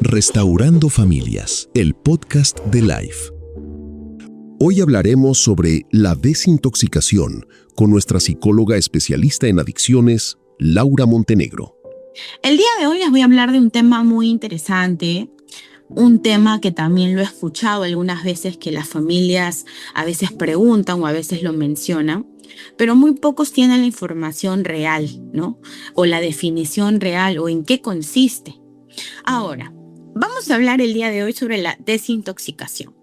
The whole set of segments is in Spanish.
Restaurando Familias, el podcast de Life. Hoy hablaremos sobre la desintoxicación con nuestra psicóloga especialista en adicciones, Laura Montenegro. El día de hoy les voy a hablar de un tema muy interesante, un tema que también lo he escuchado algunas veces que las familias a veces preguntan o a veces lo mencionan, pero muy pocos tienen la información real, ¿no? O la definición real o en qué consiste. Ahora, vamos a hablar el día de hoy sobre la desintoxicación.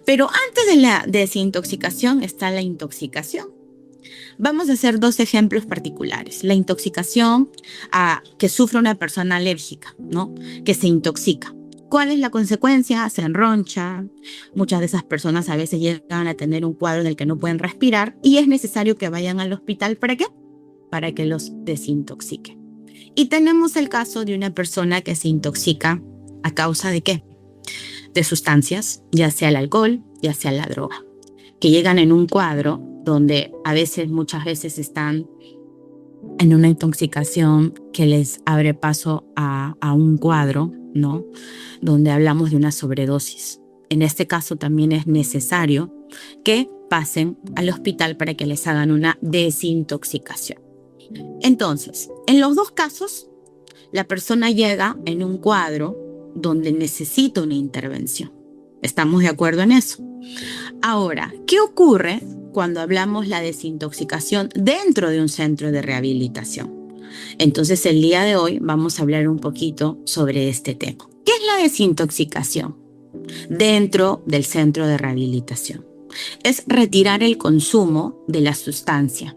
Pero antes de la desintoxicación está la intoxicación. Vamos a hacer dos ejemplos particulares. La intoxicación que sufre una persona alérgica, ¿no? Que se intoxica. ¿Cuál es la consecuencia? Se enroncha. Muchas de esas personas a veces llegan a tener un cuadro en el que no pueden respirar y es necesario que vayan al hospital. ¿Para qué? Para que los desintoxique. Y tenemos el caso de una persona que se intoxica a causa de ¿qué? De sustancias, ya sea el alcohol, ya sea la droga, que llegan en un cuadro donde muchas veces están en una intoxicación que les abre paso a un cuadro, ¿no? Donde hablamos de una sobredosis. En este caso también es necesario que pasen al hospital para que les hagan una desintoxicación. Entonces, en los dos casos, la persona llega en un cuadro donde necesita una intervención. ¿Estamos de acuerdo en eso? Ahora, ¿qué ocurre cuando hablamos la desintoxicación dentro de un centro de rehabilitación? Entonces, el día de hoy vamos a hablar un poquito sobre este tema. ¿Qué es la desintoxicación dentro del centro de rehabilitación? Es retirar el consumo de la sustancia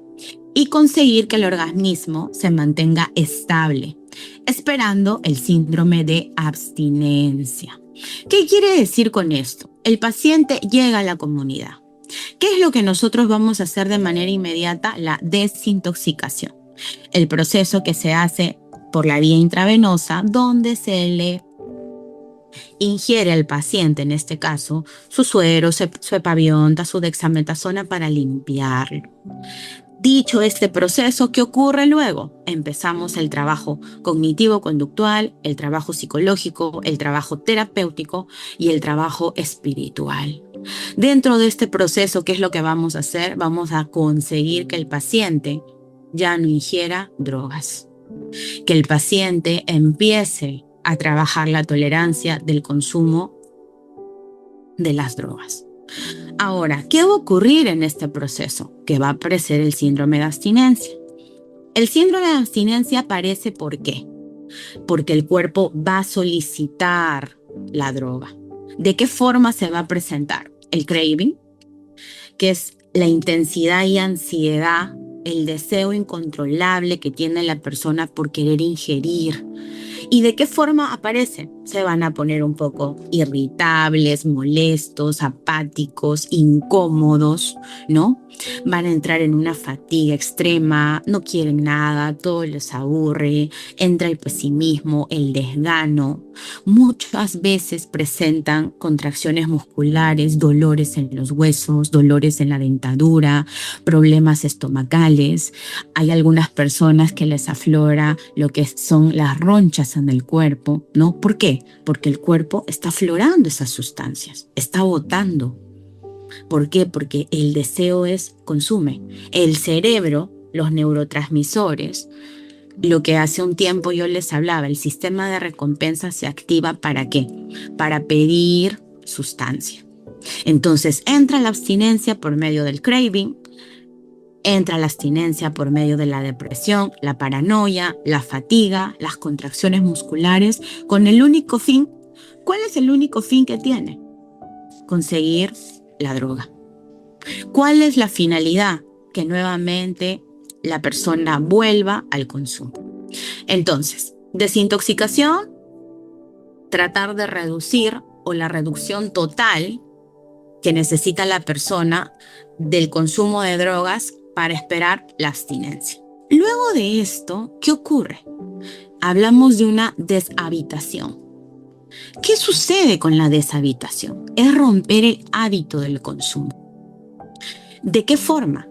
y conseguir que el organismo se mantenga estable, esperando el síndrome de abstinencia. ¿Qué quiere decir con esto? El paciente llega a la comunidad. ¿Qué es lo que nosotros vamos a hacer de manera inmediata? La desintoxicación. El proceso que se hace por la vía intravenosa, donde se le ingiere al paciente, en este caso, su suero, su epavionta, su dexametasona para limpiarlo. Dicho este proceso, ¿qué ocurre luego? Empezamos el trabajo cognitivo-conductual, el trabajo psicológico, el trabajo terapéutico y el trabajo espiritual. Dentro de este proceso, ¿qué es lo que vamos a hacer? Vamos a conseguir que el paciente ya no ingiera drogas, que el paciente empiece a trabajar la tolerancia del consumo de las drogas. Ahora, ¿qué va a ocurrir en este proceso? Que va a aparecer el síndrome de abstinencia. El síndrome de abstinencia aparece ¿por qué? Porque el cuerpo va a solicitar la droga. ¿De qué forma se va a presentar? El craving, que es la intensidad y ansiedad, el deseo incontrolable que tiene la persona por querer ingerir. ¿Y de qué forma aparece? Se van a poner un poco irritables, molestos, apáticos, incómodos, ¿no? Van a entrar en una fatiga extrema, no quieren nada, todo les aburre, entra el pesimismo, el desgano. Muchas veces presentan contracciones musculares, dolores en los huesos, dolores en la dentadura, problemas estomacales. Hay algunas personas que les aflora lo que son las ronchas en el cuerpo, ¿no? ¿Por qué? Porque el cuerpo está aflorando esas sustancias, está botando. ¿Por qué? Porque el deseo consume. El cerebro, los neurotransmisores, lo que hace un tiempo yo les hablaba, el sistema de recompensa se activa ¿para qué? Para pedir sustancia. Entonces entra la abstinencia por medio del craving, entra la abstinencia por medio de la depresión, la paranoia, la fatiga, las contracciones musculares, con el único fin. ¿Cuál es el único fin que tiene? Conseguir la droga. ¿Cuál es la finalidad? Que nuevamente la persona vuelva al consumo. Entonces, desintoxicación, tratar de reducir o la reducción total que necesita la persona del consumo de drogas para esperar la abstinencia. Luego de esto, ¿qué ocurre? Hablamos de una deshabitación. ¿Qué sucede con la deshabitación? Es romper el hábito del consumo. ¿De qué forma?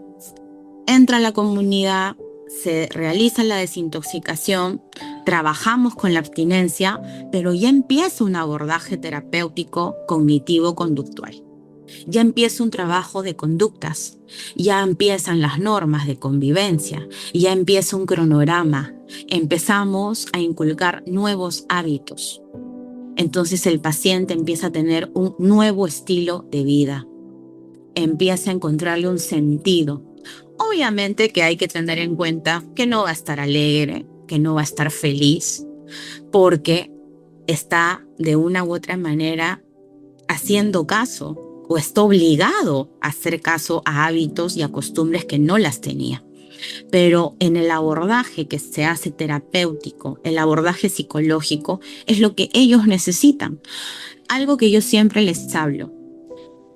Entra a la comunidad, se realiza la desintoxicación, trabajamos con la abstinencia, pero ya empieza un abordaje terapéutico cognitivo-conductual. Ya empieza un trabajo de conductas, ya empiezan las normas de convivencia, ya empieza un cronograma, empezamos a inculcar nuevos hábitos. Entonces el paciente empieza a tener un nuevo estilo de vida, empieza a encontrarle un sentido. Obviamente que hay que tener en cuenta que no va a estar alegre, que no va a estar feliz, porque está de una u otra manera haciendo caso o está obligado a hacer caso a hábitos y a costumbres que no las tenía. Pero en el abordaje que se hace terapéutico, el abordaje psicológico, es lo que ellos necesitan. Algo que yo siempre les hablo.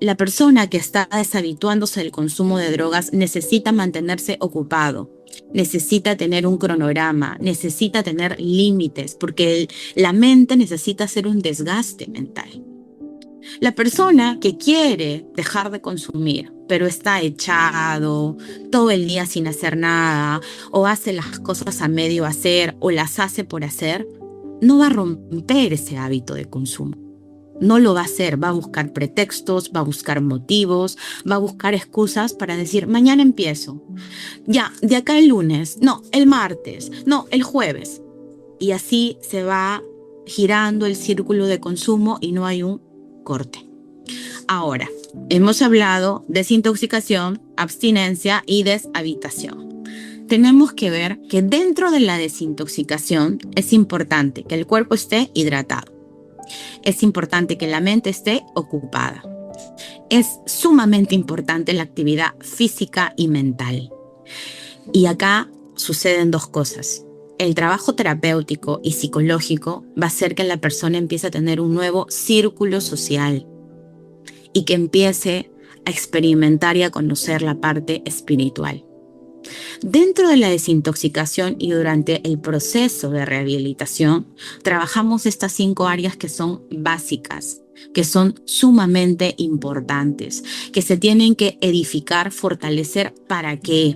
La persona que está deshabituándose del consumo de drogas necesita mantenerse ocupado, necesita tener un cronograma, necesita tener límites, porque la mente necesita hacer un desgaste mental. La persona que quiere dejar de consumir, pero está echado todo el día sin hacer nada, o hace las cosas a medio hacer, o las hace por hacer, no va a romper ese hábito de consumo. No lo va a hacer, va a buscar pretextos, va a buscar motivos, va a buscar excusas para decir, mañana empiezo. Ya, de acá el lunes, no, el martes, no, el jueves. Y así se va girando el círculo de consumo y no hay un corte. Ahora, hemos hablado de desintoxicación, abstinencia y deshabitación. Tenemos que ver que dentro de la desintoxicación es importante que el cuerpo esté hidratado. Es importante que la mente esté ocupada. Es sumamente importante la actividad física y mental. Y acá suceden dos cosas. El trabajo terapéutico y psicológico va a hacer que la persona empiece a tener un nuevo círculo social y que empiece a experimentar y a conocer la parte espiritual. Dentro de la desintoxicación y durante el proceso de rehabilitación, trabajamos estas 5 áreas que son básicas, que son sumamente importantes, que se tienen que edificar, fortalecer. ¿Para qué?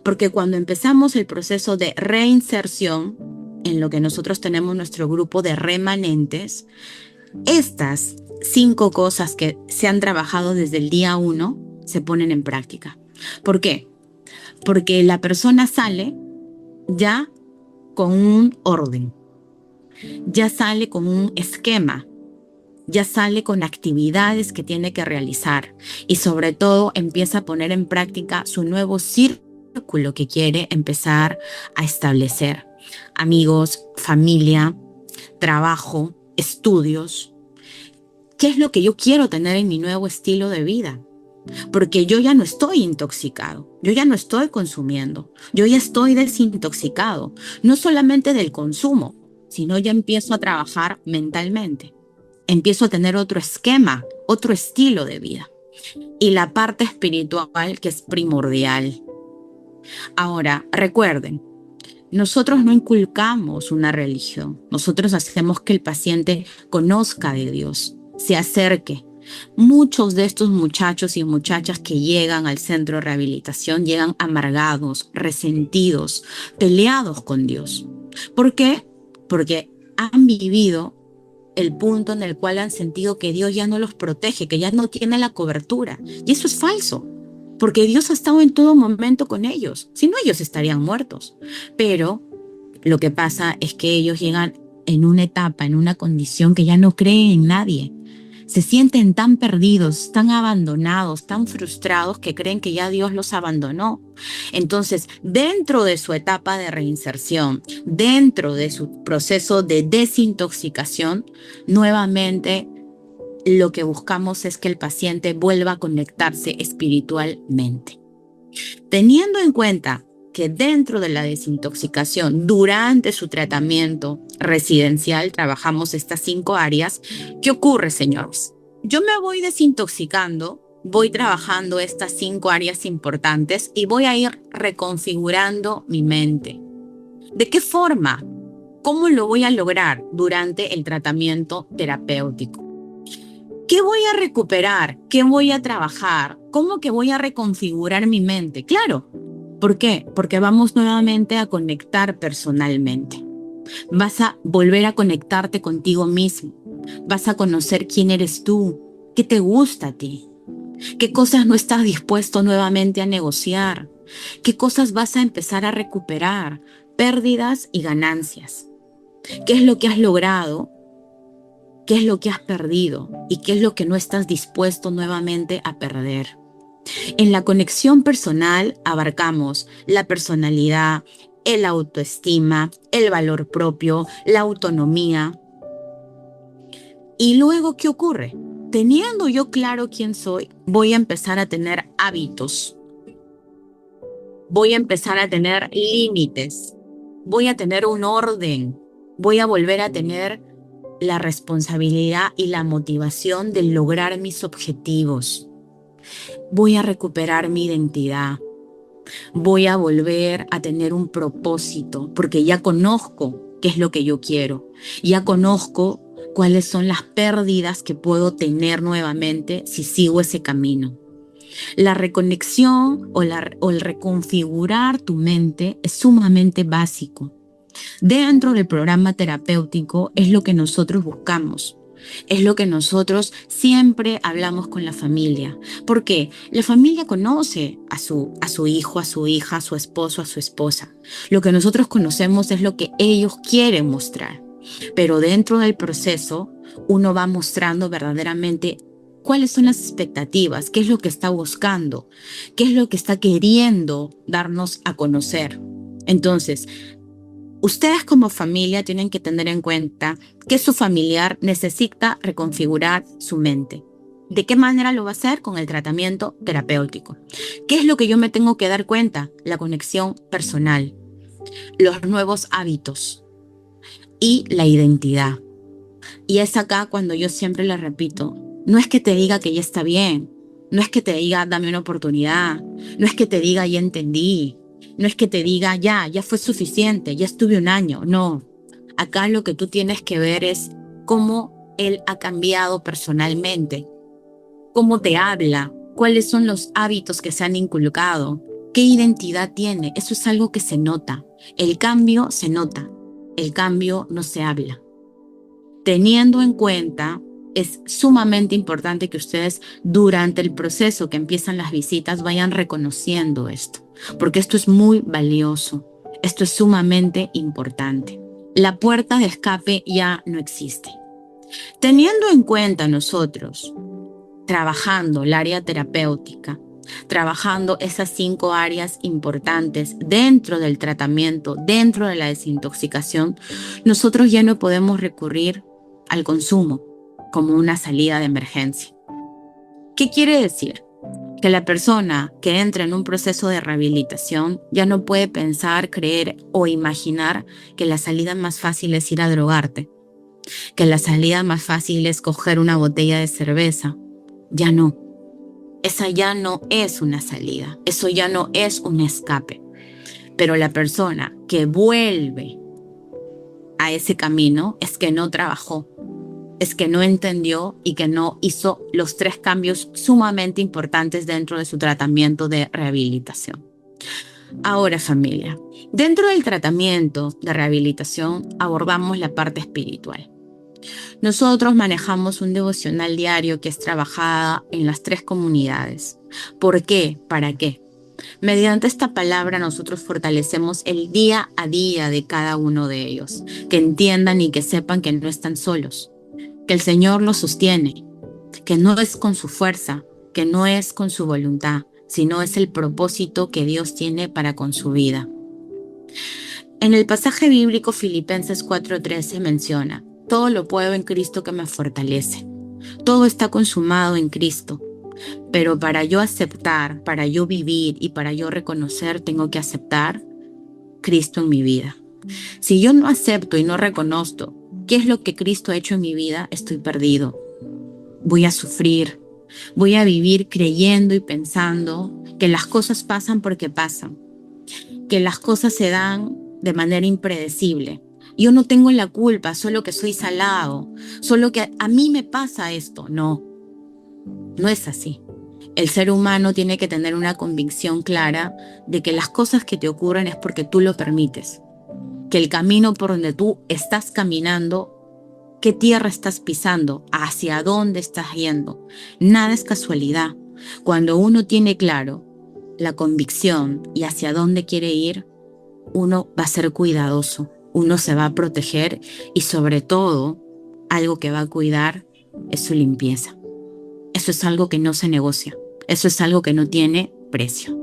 Porque cuando empezamos el proceso de reinserción, en lo que nosotros tenemos nuestro grupo de remanentes, estas 5 cosas que se han trabajado desde el día 1 se ponen en práctica. ¿Por qué? Porque la persona sale ya con un orden, ya sale con un esquema, ya sale con actividades que tiene que realizar y sobre todo empieza a poner en práctica su nuevo círculo que quiere empezar a establecer. Amigos, familia, trabajo, estudios. ¿Qué es lo que yo quiero tener en mi nuevo estilo de vida? Porque yo ya no estoy intoxicado, yo ya no estoy consumiendo, yo ya estoy desintoxicado, no solamente del consumo, sino ya empiezo a trabajar mentalmente, empiezo a tener otro esquema, otro estilo de vida. Y la parte espiritual que es primordial. Ahora, recuerden, nosotros no inculcamos una religión, nosotros hacemos que el paciente conozca de Dios, se acerque. Muchos de estos muchachos y muchachas que llegan al centro de rehabilitación llegan amargados, resentidos, peleados con Dios. ¿Por qué? Porque han vivido el punto en el cual han sentido que Dios ya no los protege, que ya no tiene la cobertura. Y eso es falso, porque Dios ha estado en todo momento con ellos. Si no, ellos estarían muertos. Pero lo que pasa es que ellos llegan en una etapa, en una condición que ya no creen en nadie. Se sienten tan perdidos, tan abandonados, tan frustrados que creen que ya Dios los abandonó. Entonces, dentro de su etapa de reinserción, dentro de su proceso de desintoxicación, nuevamente lo que buscamos es que el paciente vuelva a conectarse espiritualmente. Teniendo en cuenta que dentro de la desintoxicación, durante su tratamiento residencial, trabajamos estas 5 áreas. ¿Qué ocurre, señores? Yo me voy desintoxicando, voy trabajando estas 5 áreas importantes y voy a ir reconfigurando mi mente. ¿De qué forma? ¿Cómo lo voy a lograr durante el tratamiento terapéutico? ¿Qué voy a recuperar? ¿Qué voy a trabajar? ¿Cómo que voy a reconfigurar mi mente? Claro. ¿Por qué? Porque vamos nuevamente a conectar personalmente. Vas a volver a conectarte contigo mismo. Vas a conocer quién eres tú, qué te gusta a ti, qué cosas no estás dispuesto nuevamente a negociar, qué cosas vas a empezar a recuperar, pérdidas y ganancias. ¿Qué es lo que has logrado? ¿Qué es lo que has perdido? ¿Y qué es lo que no estás dispuesto nuevamente a perder? En la conexión personal abarcamos la personalidad, el autoestima, el valor propio, la autonomía. ¿Y luego qué ocurre? Teniendo yo claro quién soy, voy a empezar a tener hábitos, voy a empezar a tener límites, voy a tener un orden, voy a volver a tener la responsabilidad y la motivación de lograr mis objetivos. Voy a recuperar mi identidad. Voy a volver a tener un propósito porque ya conozco qué es lo que yo quiero. Ya conozco cuáles son las pérdidas que puedo tener nuevamente si sigo ese camino. La reconexión o el reconfigurar tu mente es sumamente básico. Dentro del programa terapéutico es lo que nosotros buscamos. Es lo que nosotros siempre hablamos con la familia. Porque la familia conoce a su hijo, a su hija, a su esposo, a su esposa. Lo que nosotros conocemos es lo que ellos quieren mostrar. Pero dentro del proceso, uno va mostrando verdaderamente cuáles son las expectativas, qué es lo que está buscando, qué es lo que está queriendo darnos a conocer. Entonces, ustedes como familia tienen que tener en cuenta que su familiar necesita reconfigurar su mente. ¿De qué manera lo va a hacer? Con el tratamiento terapéutico. ¿Qué es lo que yo me tengo que dar cuenta? La conexión personal, los nuevos hábitos y la identidad. Y es acá cuando yo siempre le repito, no es que te diga que ya está bien, no es que te diga dame una oportunidad, no es que te diga ya entendí, no es que te diga ya fue suficiente, ya estuve un año, no. Acá lo que tú tienes que ver es cómo él ha cambiado personalmente, cómo te habla, cuáles son los hábitos que se han inculcado, qué identidad tiene. Eso es algo que se nota. El cambio se nota, el cambio no se habla. Teniendo en cuenta, es sumamente importante que ustedes durante el proceso que empiezan las visitas vayan reconociendo esto, porque esto es muy valioso, esto es sumamente importante. La puerta de escape ya no existe. Teniendo en cuenta nosotros, trabajando el área terapéutica, trabajando esas 5 áreas importantes dentro del tratamiento, dentro de la desintoxicación, nosotros ya no podemos recurrir al consumo como una salida de emergencia. ¿Qué quiere decir? Que la persona que entra en un proceso de rehabilitación ya no puede pensar, creer o imaginar que la salida más fácil es ir a drogarte, que la salida más fácil es coger una botella de cerveza. Ya no. Esa ya no es una salida, eso ya no es un escape. Pero la persona que vuelve a ese camino es que no trabajó, es que no entendió y que no hizo los 3 cambios sumamente importantes dentro de su tratamiento de rehabilitación. Ahora, familia, dentro del tratamiento de rehabilitación abordamos la parte espiritual. Nosotros manejamos un devocional diario que es trabajada en las 3 comunidades. ¿Por qué? ¿Para qué? Mediante esta palabra nosotros fortalecemos el día a día de cada uno de ellos, que entiendan y que sepan que no están solos, que el Señor los sostiene, que no es con su fuerza, que no es con su voluntad, sino es el propósito que Dios tiene para con su vida. En el pasaje bíblico Filipenses 4:13 menciona, todo lo puedo en Cristo que me fortalece. Todo está consumado en Cristo. Pero para yo aceptar, para yo vivir y para yo reconocer, tengo que aceptar Cristo en mi vida. Si yo no acepto y no reconozco qué es lo que Cristo ha hecho en mi vida, estoy perdido. Voy a sufrir, voy a vivir creyendo y pensando que las cosas pasan porque pasan, que las cosas se dan de manera impredecible. Yo no tengo la culpa, solo que soy salado, solo que a mí me pasa esto. No, no es así. El ser humano tiene que tener una convicción clara de que las cosas que te ocurren es porque tú lo permites. que el camino por donde tú estás caminando, qué tierra estás pisando, hacia dónde estás yendo. Nada es casualidad. Cuando uno tiene claro la convicción y hacia dónde quiere ir, uno va a ser cuidadoso, uno se va a proteger y sobre todo, algo que va a cuidar es su limpieza. Eso es algo que no se negocia, eso es algo que no tiene precio.